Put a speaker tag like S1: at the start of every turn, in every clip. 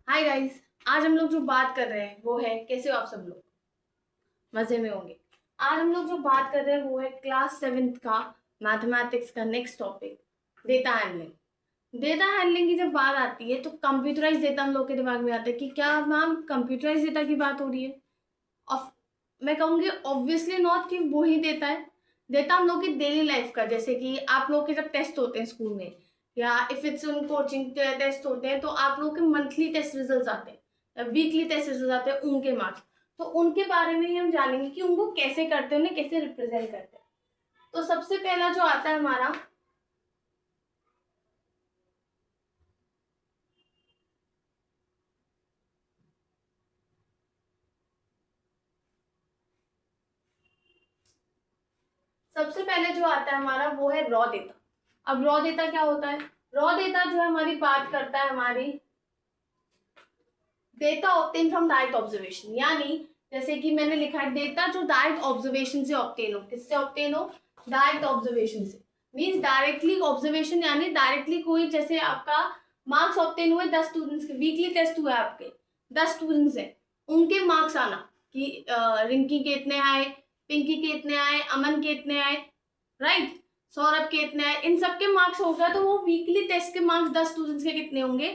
S1: Hi guys. आज हम लोग जो बात कर रहे हैं वो है, कैसे हो आप सब लोग? मजे में होंगे। आज हम लोग जो बात कर रहे हैं वो है क्लास 7th का मैथमेटिक्स का next topic, data handling. Data handling की जब बात आती है तो कंप्यूटराइज डेटा हम लोग के दिमाग में आता है कि क्या मैम कंप्यूटराइज डेटा की बात हो रही है। ऑफ मैं कहूँगी ऑब्वियसली नॉट कि वो ही देता है। डेटा हम लोग की डेली लाइफ का, जैसे कि आप लोग के जब टेस्ट होते हैं स्कूल में या इफ इट्स उन कोचिंग टेस्ट होते हैं तो आप लोग के मंथली टेस्ट रिजल्ट्स आते हैं या वीकली टेस्ट रिजल्ट आते हैं, उनके मार्क्स। तो उनके बारे में ही हम जानेंगे कि उनको कैसे करते हैं, उन्हें कैसे रिप्रेजेंट करते हैं। तो सबसे पहला जो आता है हमारा, सबसे पहले जो आता है हमारा वो है रॉ डेटा। अब रॉ डेटा क्या होता है? रॉ डेटा जो है हमारी बात करता है हमारी data obtain from direct observation, यानी जैसे कि मैंने लिखा है डेटा जो डायरेक्ट ऑब्जर्वेशन से ऑब्टेन हो। किससे ऑब्टेन हो? डायरेक्ट ऑब्जर्वेशन से। मींस डायरेक्टली ऑब्जर्वेशन, यानी डायरेक्टली कोई, जैसे आपका मार्क्स ऑब्टेन हुए 10 स्टूडेंट्स के, वीकली टेस्ट हुआ है आपके 10 स्टूडेंट्स हैं, उनके मार्क्स आना कि रिंकी के इतने आए, पिंकी के इतने आए, अमन के इतने आए, राइट, सौरभ के इतने आए, इन सबके मार्क्स हो गया। तो वो वीकली टेस्ट के मार्क्स 10 स्टूडेंट्स के कितने होंगे,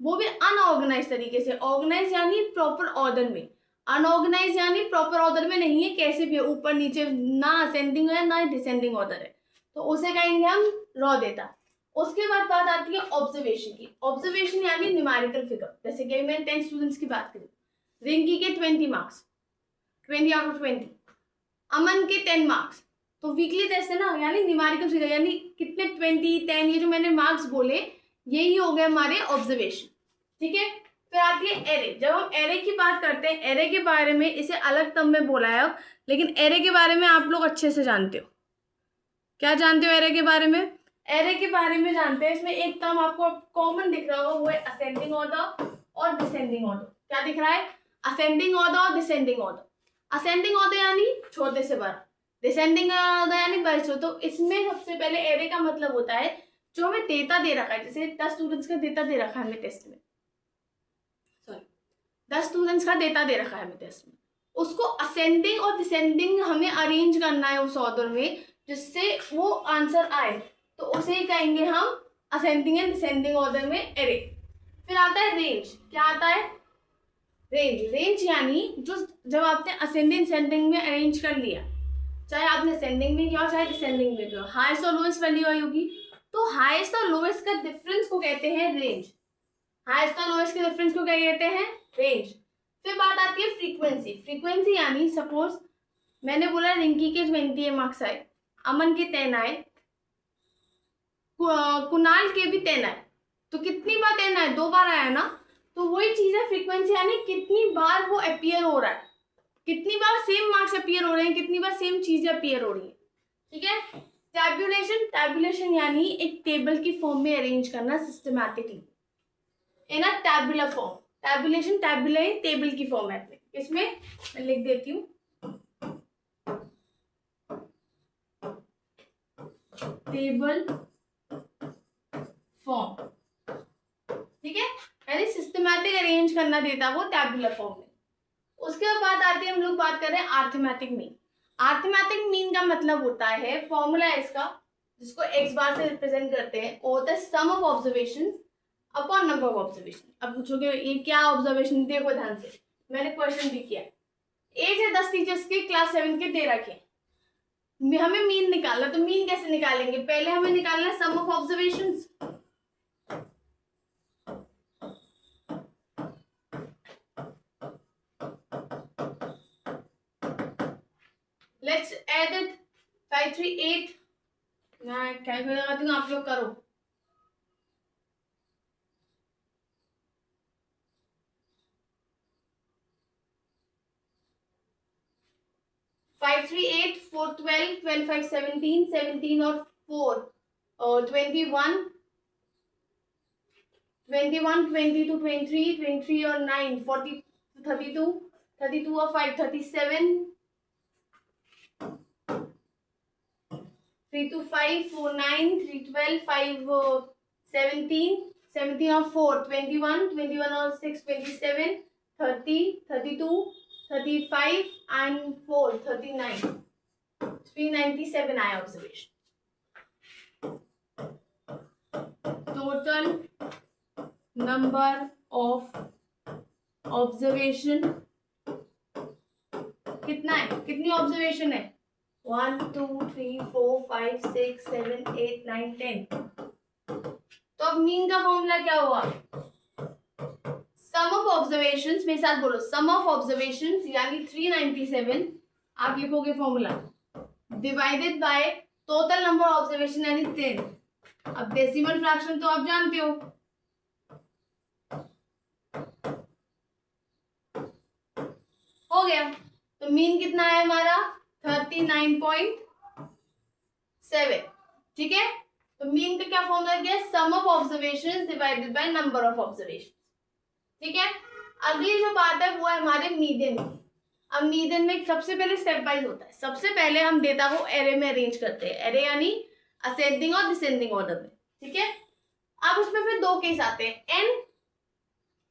S1: वो भी अनऑर्गेनाइज तरीके से। ऑर्गेनाइज यानी प्रॉपर ऑर्डर में, अनऑर्गेनाइज यानी प्रॉपर ऑर्डर में नहीं है, कैसे भी ऊपर नीचे, ना असेंडिंग है ना डिसेंडिंग ऑर्डर है, तो उसे कहेंगे हम रॉ डेटा। उसके बाद बात आती है ऑब्जर्वेशन की। ऑब्जर्वेशन यानी न्यूमेरिकल फिगर, जैसे कि मैं 10 स्टूडेंट्स की बात करूँ, रिंकी के 20 मार्क्स, 20 out of 20, अमन के 10 मार्क्स, तो वीकली टेस्ट है ना, यानी न्यूमेरिकल फिगर, यानी कितने, 20, 10, ये जो मैंने मार्क्स बोले यही हो गए हमारे ऑब्जर्वेशन। ठीक है। फिर आती है एरे। जब हम एरे की बात करते हैं, एरे के बारे में इसे अलग टर्म में बोला है अब, लेकिन एरे के बारे में आप लोग अच्छे से जानते हो। क्या जानते हो एरे के बारे में? एरे के बारे में जानते हैं, इसमें एक टर्म आपको कॉमन दिख रहा होगा, वो है असेंडिंग ऑर्डर और डिसेंडिंग ऑर्डर। क्या दिख रहा है? असेंडिंग ऑर्डर और डिसेंडिंग ऑर्डर। असेंडिंग ऑर्डर यानी छोटे से बड़ा, डिसेंडिंग ऑर्डर यानी बड़े से। तो इसमें सबसे पहले एरे का मतलब होता है जो हमें डेटा दे रखा है, जैसे 10 स्टूडेंट्स का डेटा दे रखा है हमें टेस्ट में, सॉरी 10 स्टूडेंट्स का डेटा दे रखा है हमें टेस्ट में, उसको असेंडिंग और डिसेंडिंग हमें अरेंज करना है उस ऑर्डर में जिससे वो आंसर आए, तो उसे ही कहेंगे हम असेंडिंग एंड डिसेंडिंग ऑर्डर में एरे। फिर आता है रेंज। क्या आता है? रेंज। रेंज यानी जो, जब आपने असेंडिंग डिसेंडिंग में अरेंज कर लिया, चाहे आपने असेंडिंग में किया चाहे डिसेंडिंग में किया, हाईएस्ट और लोएस्ट वैल्यू आई होगी, तो हाईएस्ट और लोएस्ट का डिफरेंस को कहते हैं रेंज। हाईएस्ट और लोएस्ट के डिफरेंस को क्या कहते हैं? रेंज। फिर बात आती है फ्रीक्वेंसी। फ्रीक्वेंसी यानी सपोज मैंने बोला रिंकी के 20 मार्क्स आए, अमन के 10 आए, कुणाल के भी 10 आए, तो कितनी बार 10 आए? 2 बार आया ना। तो वही चीज है फ्रीक्वेंसी, यानी कितनी बार वो अपीयर हो रहा है, कितनी बार सेम मार्क्स अपीयर हो रहे हैं, कितनी बार सेम चीजें अपीयर हो रही है। ठीक है। टैबुलेशन। टैबुलेशन यानी एक टेबल की फॉर्म में अरेंज करना systematically in a tabular form. Tabulation, tabular table की फॉर्मेट में। इसमें मैं लिख देती हूँ टेबल फॉर्म। ठीक है, यानी सिस्टमैटिक अरेंज करना देता वो टैबुलर फॉर्म में। उसके बाद आती है, हम लोग बात कर रहे हैं अरिथमेटिक मीन। अरिथमेटिक मीन का मतलब होता है, फॉर्मूला है इसका, जिसको एक्स बार से रिप्रेजेंट करते हैं, वो होता है sum of observation upon number of observation. अब पूछोगे ये क्या ऑब्जर्वेशन? देखो ध्यान से, मैंने क्वेश्चन भी किया। एज है 10 टीचर्स के, क्लास 7 के दे रखे, हमें मीन निकालना, तो मीन कैसे निकालेंगे? पहले हमें निकालना है sum of observations. Let's add it 5 3 8। मैं कैलकुलेटर लगाती हूँ, आप लोग करो। 5 3 8, 4 12, 12 5 17, 17 और 4 और 21, 21 22 23, 23 और 9 40, 32, 32 और 5 37, 3 2 5 4 9, 3 12 5 17, 17 और 4 21, 21 और 6 27, 30, 32, 35 and 4 39, 397 आया observation. Total number of observation कितना है, कितनी ऑब्जर्वेशन है? 1 2 3 4 5 6 7 8 9 10. तो अब मीन का फॉर्मूला क्या हुआ? सम ऑफ ऑब्जर्वेशंस, मेरे साथ बोलो, सम ऑफ ऑब्जर्वेशंस यानी 397 आप लिखोगे formula divided by total number observation यानी 10. अब डेसिमल फ्रैक्शन तो आप जानते हो, हो गया. तो मीन कितना है हमारा? 39.7. ठीक है, तो मीन का क्या फॉर्मूला क्या है? Sum of observations divided by number of observation. ठीक है, अगली जो बात है वो है हमारे मीडियन की. अब मीडियन में सबसे पहले स्टेप वाइज होता है. सबसे पहले हम डेटा को एरे में अरेंज करते हैं, एरे यानी असेंडिंग और डिसेंडिंग ऑर्डर में. ठीक है, अब उसमें फिर दो केस आते हैं, एन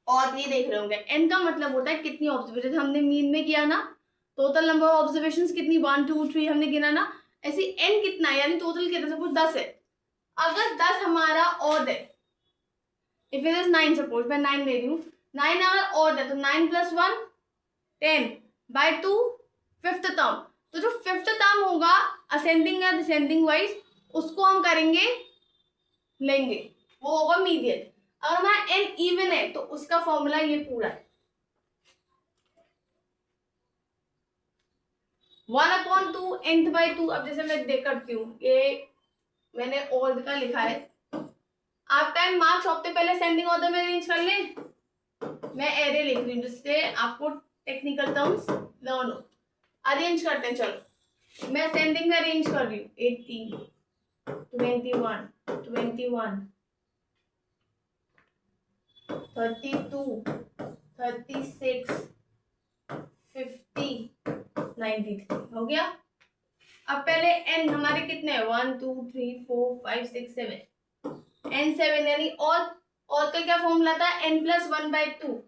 S1: और ये देख रहे होंगे. एन का मतलब होता है कितनी ऑब्जर्वेशन हमने मीन में किया ना, टोटल नंबर ऑफ ऑब्जर्वेशंस कितनी 1 2 3 हमने गिना ना, ऐसी एन कितना है यानी टोटल कितना, सपोज 10 है. अगर 10 हमारा ऑड है, इफ इट इज 9, सपोज मैं 9 ले रही हूँ, 9 अगर ऑड है तो 9 + 1 10 बाय 2 फिफ्थ टर्म. तो जो फिफ्थ टर्म होगा असेंडिंग या डिसेंडिंग वाइज उसको हम करेंगे, लेंगे, वो होगा मीडियन. अगर हमारा एन इवन है तो उसका फॉर्मूला ये पूरा है 1/2 nth/2. अब जैसे मैं देख करती हूँ, ये मैंने ऑर्डर का लिखा है, आपका एन मार्क्स सबसे पहले सेंडिंग ऑर्डर में अरेंज कर लें. मैं एरे लिख रही हूँ जिससे आपको टेक्निकल टर्म्स लर्न हो. अरेंज करते हैं, चलो मैं सेंडिंग में अरेंज कर रही हूँ. 18 21 21 32 36 50 93 हो गया. अब पहले एन हमारे कितने हैं? 1 2 3 4 5 6 7. एन 7 यानी और का क्या फॉर्मूला था? n + 1/2.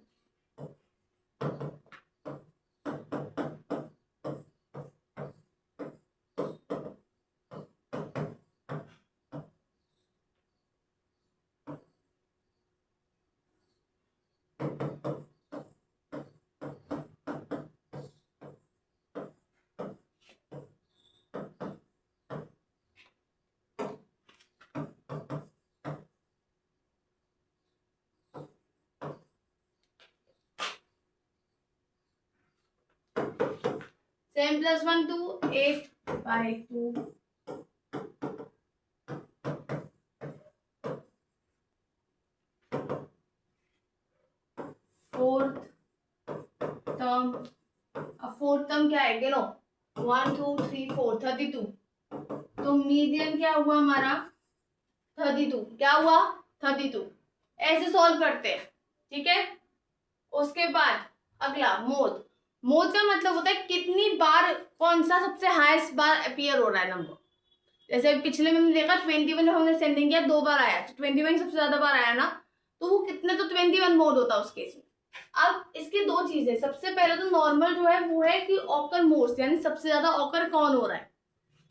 S1: n + 1 2 8/2. फोर्थ टर्म, अब फोर्थ टर्म क्या है? गिनो 1 2 3 4 32. तो मीडियन क्या हुआ हमारा? 32. क्या हुआ? 32. ऐसे सॉल्व करते हैं. ठीक है, उसके बाद अगला मोड. मोड का मतलब होता है कितनी बार कौन सा सबसे हाईएस्ट बार अपीयर हो रहा है नंबर. जैसे पिछले में हमने देखा 21 जब हमने सेंडिंग किया 2 बार आया, तो 21 सबसे ज्यादा बार आया ना, तो वो कितने, तो 21 मोड होता है उस केस में. अब इसकी दो चीजें, सबसे पहले तो नॉर्मल जो है वो है कि ऑकर मोड्स यानी सबसे ज्यादा ऑकर कौन हो रहा है.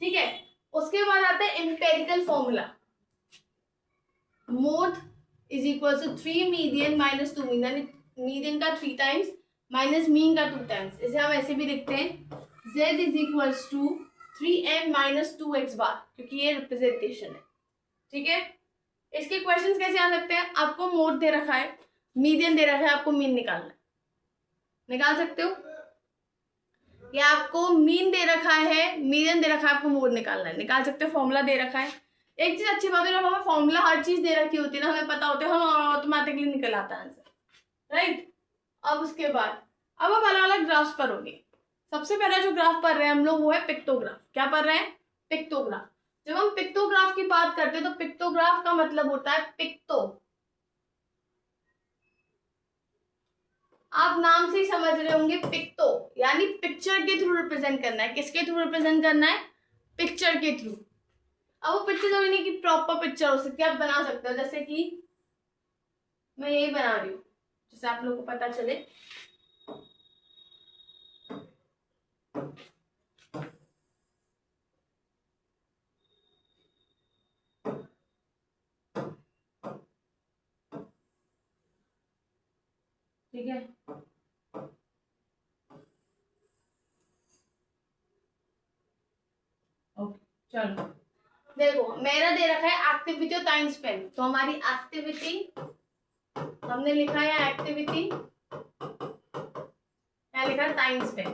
S1: ठीक है, उसके बाद आता है empirical formula. Mode is equal to 3 median minus 2 mean, यानी मीडियन का 3 टाइम्स माइनस मीन का 2 टाइम्स. इसे हम ऐसे भी लिखते हैं z is equal to 3m minus 2x bar, क्योंकि ये रिप्रेजेंटेशन है. ठीक है, इसके क्वेश्चंस कैसे आ सकते हैं? आपको मोड दे रखा है, मीडियन दे रखा है, आपको मीन निकालना है, निकाल सकते हो. या आपको मीन दे रखा है, मीडियन दे रखा है, आपको मोड निकालना है, निकाल सकते हो. फॉर्मूला दे रखा है. एक चीज अच्छी बात है, जब हमें फॉर्मूला हर चीज दे रखी होती है ना, हमें पता होता है, हम ऑटोमेटिकली निकल आता है आंसर. राइट. अब उसके बाद अब आप अलग अलग ग्राफ्स पढ़ोगे. सबसे पहला जो ग्राफ पढ़ रहे हैं हम लोग वो है पिक्टोग्राफ. क्या पढ़ रहे हैं? पिक्टोग्राफ. जब हम पिक्टोग्राफ की बात करते हैं तो पिक्टोग्राफ का मतलब होता है पिक्टो. आप नाम से ही समझ रहे होंगे, पिक्टो यानी पिक्चर के थ्रू रिप्रेजेंट करना है. किसके थ्रू रिप्रेजेंट करना है? पिक्चर के थ्रू. अब वो पिक्चर जरूरी नहीं कि प्रॉपर पिक्चर हो सकती है, आप बना सकते हो. जैसे कि मैं यही बना रही हूँ जिससे आप लोगों को पता चले। ठीक है, ओके चलो। देखो मेरा दे रखा है एक्टिविटी और टाइम स्पेंड, तो हमारी एक्टिविटी हमने लिखा है एक्टिविटी, क्या लिखा है टाइम स्पेंड।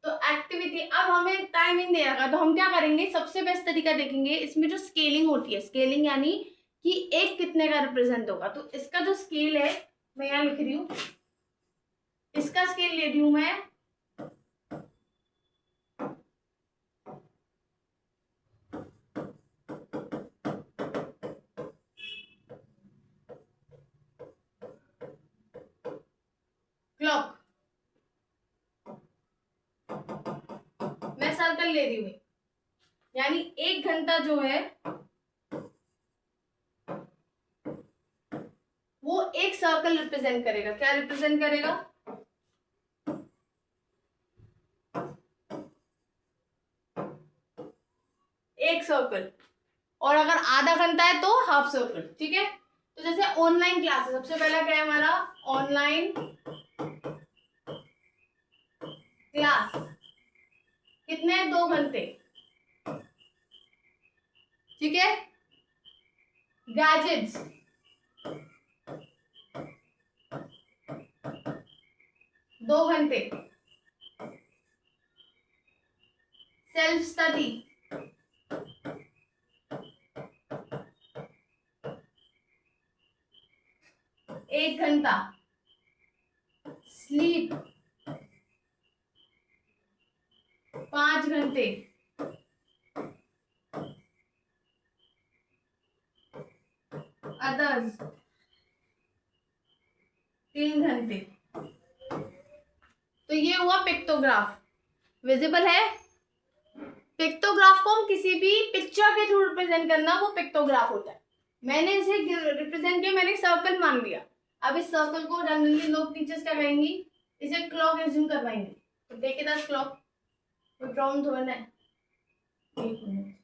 S1: तो एक्टिविटी, अब हमें टाइमिंग दे रखा, तो हम क्या करेंगे, सबसे बेस्ट तरीका देखेंगे इसमें जो स्केलिंग होती है, स्केलिंग यानी कि एक कितने का रिप्रेजेंट होगा। तो इसका जो स्केल है मैं यहाँ लिख रही हूँ, इसका स्केल ले रही हूं मैं क्लॉक, मैं सर्कल ले रही हूँ, यानी 1 घंटा जो है वो एक सर्कल रिप्रेजेंट करेगा। क्या रिप्रेजेंट करेगा, एक सर्कल। और अगर आधा घंटा है तो हाफ सर्कल। ठीक है, तो जैसे ऑनलाइन क्लासेस, सबसे पहला क्या है हमारा ऑनलाइन क्लास, कितने 2 घंटे। ठीक है, गैजेट्स 2 घंटे, सेल्फ स्टडी 1 घंटा, स्लीप 5 घंटे, अदर्स 3 घंटे। तो ये हुआ पिक्टोग्राफ, विजिबल है। पिक्टोग्राफ को हम किसी भी पिक्चर के थ्रू रिप्रेजेंट करना, वो पिक्टोग्राफ होता है। मैंने इसे रिप्रेजेंट किया, मैंने सर्कल मान लिया। अब इस सर्कल को जनरली लोग टीचर्स क्या कहेंगी, इसे क्लॉक एज्यूम करवाएंगे। तो देखिए दस क्लॉक, तो प्रॉब्लम थोड़ा है। 1 मिनट,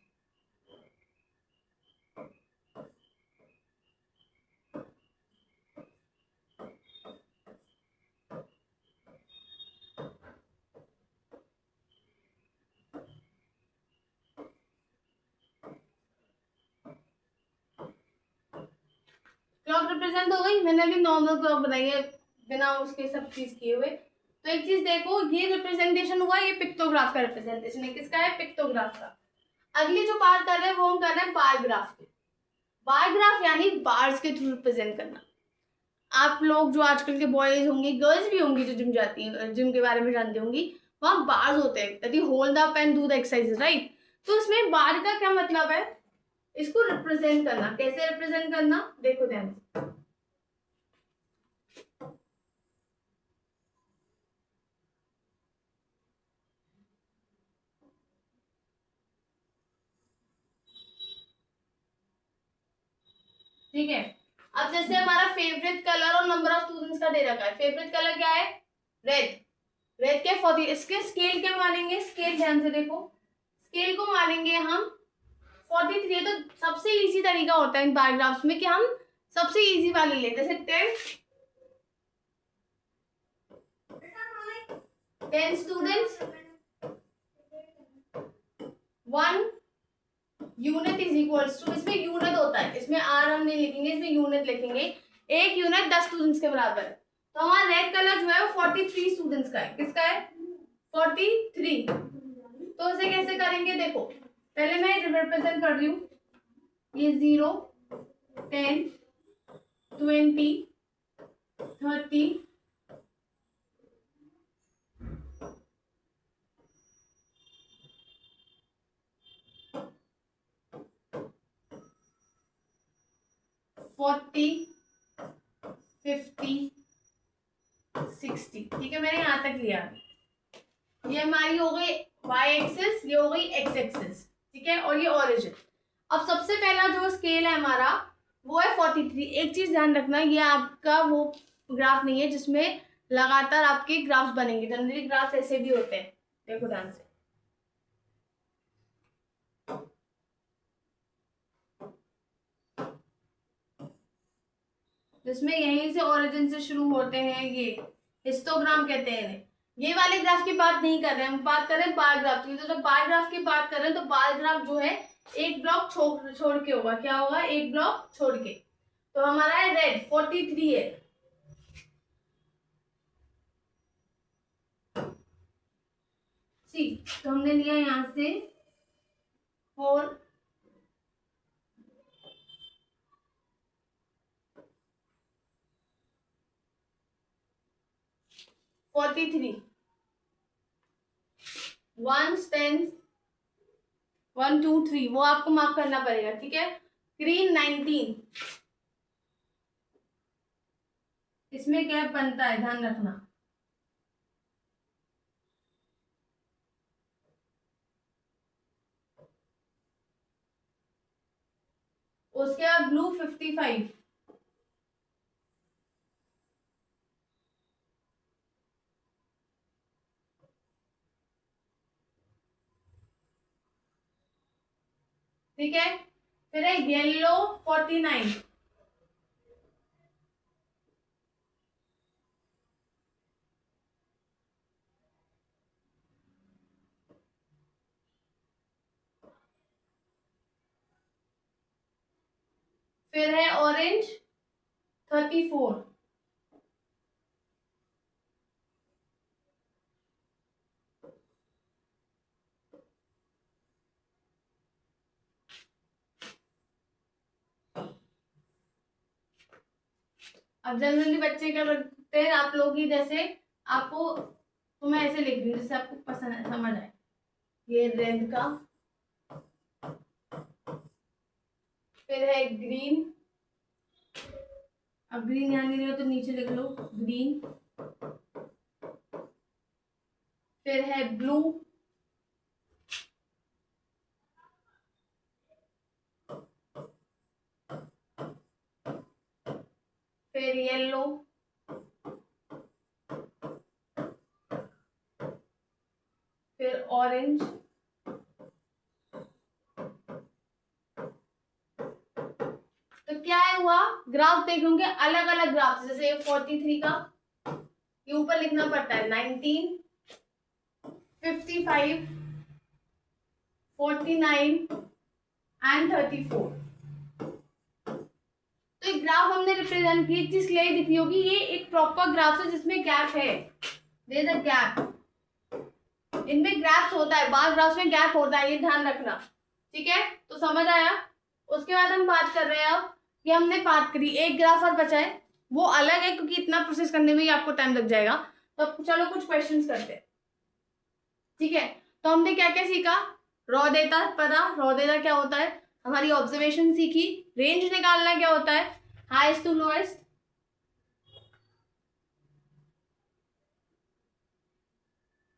S1: क्लॉक रिप्रेजेंट हो गई। मैंने अभी नॉर्मल क्लॉक बनाई है बिना उसके सब चीज किए हुए। तो एक चीज देखो, ये रिप्रेजेंटेशन हुआ, ये पिक्टोग्राफ का रिप्रेजेंटेशन है। किसका है, पिक्टोग्राफ का। अगली जो बात कर रहे हैं वो हम कर रहे हैं बार ग्राफ की। बार ग्राफ यानी बार्स के थ्रू रिप्रेजेंट करना। आप लोग जो आजकल के बॉयज होंगे, गर्ल्स भी होंगी जो जिम जाती हैं, जिम के बारे में जानती होंगी, वहाँ बार्स होते हैं, that you hold up and do the exercise, right. तो इसमें बार का क्या मतलब है, इसको रिप्रेजेंट करना। कैसे रिप्रेजेंट करना, देखो ध्यान से। ठीक है, अब जैसे हमारा फेवरेट कलर और नंबर ऑफ स्टूडेंट्स का दे रखा है। फेवरेट कलर क्या है, रेड। रेड के 40, इसके स्केल क्या मानेंगे, स्केल ध्यान से देखो, स्केल को मानेंगे हम 43। तो सबसे इजी तरीका होता है इन पैराग्राफ्स में कि हम सबसे इजी वाले ले, जैसे 10 students 1 unit is equals to, इसमें यूनिट होता है, इसमें आर हम नहीं लिखेंगे, इसमें यूनिट लिखेंगे। 1 यूनिट 10 स्टूडेंट्स के बराबर है। तो हमारा रेड कलर जो है वो 43 स्टूडेंट्स का है। किसका है, 43। तो इसे कैसे करेंगे, देखो पहले मैं रिप्रेजेंट कर रही हूँ, ये 0 10 20 30 40 50 60। ठीक है, मैंने यहां तक लिया। ये हमारी हो गई y एक्सिस, ये हो गई x एक्सिस। ठीक है, और ये ओरिजिन। अब सबसे पहला जो स्केल है हमारा वो है 43। एक चीज ध्यान रखना, ये आपका वो ग्राफ नहीं है जिसमें लगातार आपके ग्राफ्स बनेंगे। जनरली ग्राफ्स ऐसे भी होते हैं, देखो ध्यान से। जिसमें यहीं से ओरिजिन से शुरू होते हैं, ये हिस्टोग्राम कहते हैं इन्हें। ये वाले ग्राफ की बात नहीं कर रहे हैं हम, बात कर रहे हैं बार ग्राफ की। तो जब बार ग्राफ की बात कर रहे हैं तो बार ग्राफ जो है एक ब्लॉक छोड़ के होगा। क्या होगा? एक ब्लॉक छोड़ के। तो हमारा है रेड 43 है। सी तो हमने लिया यहां से 4 43 1 10 1 2 3 वो आपको मार्क करना पड़ेगा, ठीक है। ग्रीन 19, इसमें क्या बनता है ध्यान रखना। उसके बाद ब्लू 55, ठीक है। फिर है येलो 49, फिर है ऑरेंज 34, अब जनरली बच्चे क्या करते हैं, आप लोग ही जैसे आपको, तो मैं ऐसे लिख रही हूँ जैसे आपको पसंद है, समझ आए। ये रेड का, फिर है ग्रीन। अब ग्रीन यहाँ नहीं हो तो नीचे लिख लो ग्रीन। फिर है ब्लू, फिर येलो, फिर ऑरेंज, तो क्या है हुआ, ग्राफ देखोगे अलग अलग ग्राफ। जैसे 43 का ये ऊपर लिखना पड़ता है 19, 55, 49 एंड 34। तो एक ग्राफ हमने रिप्रेजेंट की, एक चीज क्लियर दिख रही होगी, ये एक प्रॉपर ग्राफ है जिसमें गैप है। देयर इज अ गैप, इनमें ग्राफ्स होता है, बार ग्राफ्स में गैप होता है, ये ध्यान रखना, ठीक है। तो समझ आया। उसके बाद हम बात कर रहे हैं अब कि हमने बात करी एक ग्राफ और बचा है, वो अलग है क्योंकि इतना प्रोसेस करने में ही आपको टाइम लग जाएगा। तो चलो कुछ क्वेश्चंस करते हैं, ठीक है। तो हमने क्या क्या सीखा, रॉ डेटा पता, रॉ डेटा क्या होता है, हमारी ऑब्जर्वेशन सीखी, रेंज निकालना क्या होता है, highest to lowest,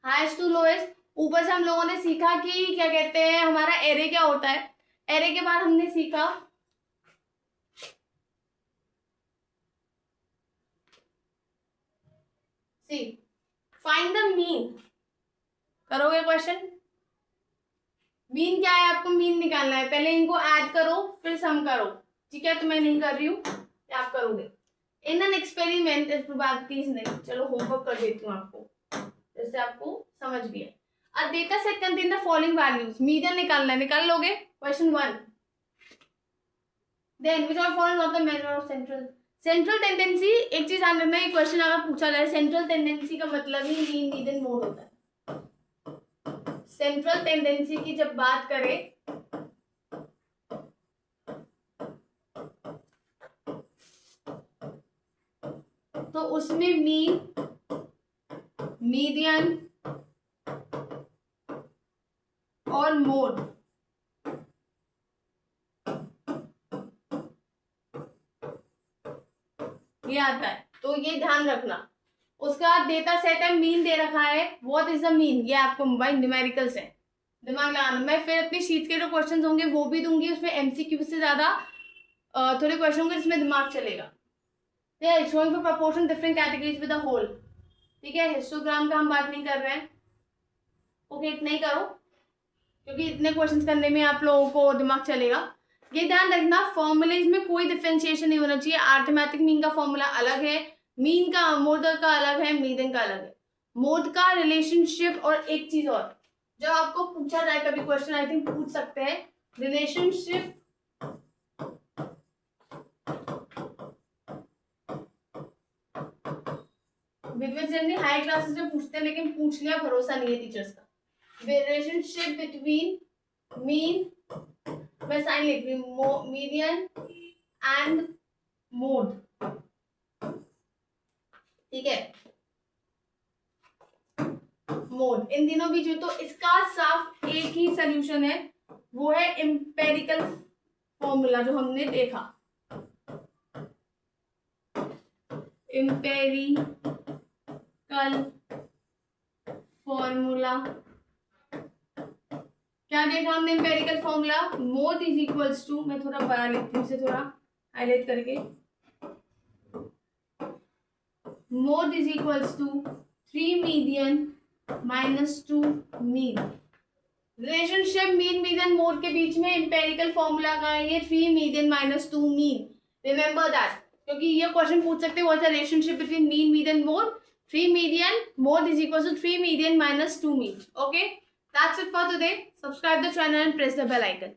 S1: highest to lowest. ऊपर से हम लोगों ने सीखा कि क्या कहते हैं हमारा एरे क्या होता है। एरे के बाद हमने सीखा सी फाइंड द मीन। करोगे क्वेश्चन, मीन क्या है, आपको मीन निकालना है। पहले इनको ऐड करो फिर सम करो, ठीक है। तो मैं नहीं कर रही हूँ, आप करोगे। इन एन एक्सपेरिमेंट इस प्रोबेबिलिटीज नहीं, चलो होमवर्क कर देती हूँ आपको, जैसे आपको समझ भी है। A data set contain the following values, median निकालना है, निकाल लोगे। Question 1, then which of following not the measure of central tendency. एक चीज ध्यान रखना, ये क्वेश्चन अगर पूछा जाए, सेंट्रल टेंडेंसी का मतलब ही मीन मीडियन मोड होता है। सेंट्रल टेंडेंसी की जब बात करें तो उसमें मीन, मीडियन और मोड ये आता है, तो ये ध्यान रखना। उसका डेटा सेट है, मीन दे रखा है, व्हाट इज द मीन, ये आपको मोबाइल न्यूमेरिकल्स है। दिमाग लगाना। मैं फिर अपनी शीट के जो क्वेश्चन होंगे वो भी दूंगी, उसमें एमसीक्यू से ज्यादा थोड़े क्वेश्चन होंगे जिसमें दिमाग चलेगा। Showing for proportion different categories with the whole. ठीक है, हिस्टोग्राम का हम बात नहीं कर रहे हैं। ओके, इतना ही करो क्योंकि इतने क्वेश्चंस करने में आप लोगों को दिमाग चलेगा। ये ध्यान रखना, फॉर्मूलेज में कोई डिफरेंशिएशन नहीं होना चाहिए। अरिथमेटिक मीन का फॉर्मूला अलग है, मीन का मोड का अलग है, मीडियन का अलग है। मोड का रिलेशनशिप, और एक चीज और जो आपको पूछा जाए कभी क्वेश्चन, आई थिंक पूछ सकते हैं, रिलेशनशिप जनरली हाई क्लासेस में पूछते हैं, लेकिन पूछ लिया भरोसा नहीं है टीचर्स का। रिलेशनशिप बिटवीन मीन, मैं साइन लिख रही हूँ, मीडियन एंड मोड। ठीक है, मोड, इन दिनों बीच में। तो इसका साफ एक ही सोल्यूशन है, वो है एम्पेरिकल फॉर्मूला जो हमने देखा। एम्पेरिकल फॉर्मूला क्या देखा हमने? Empirical formula mode is equals to, मैं थोड़ा बड़ा लिखती हूँ इसे थोड़ा हाईलाइट करके, mode is equals to 3 median minus 2 mean. Relationship mean median mode के बीच में एम्पेरिकल फॉर्मूला का है ये 3 median minus 2 mean. Remember that, क्योंकि ये क्वेश्चन पूछ सकते हैं what is the relationship between mean median mode. 3 median mode is equals to 3 median minus 2 mean. Okay, that's it for today. Subscribe the channel and press the bell icon.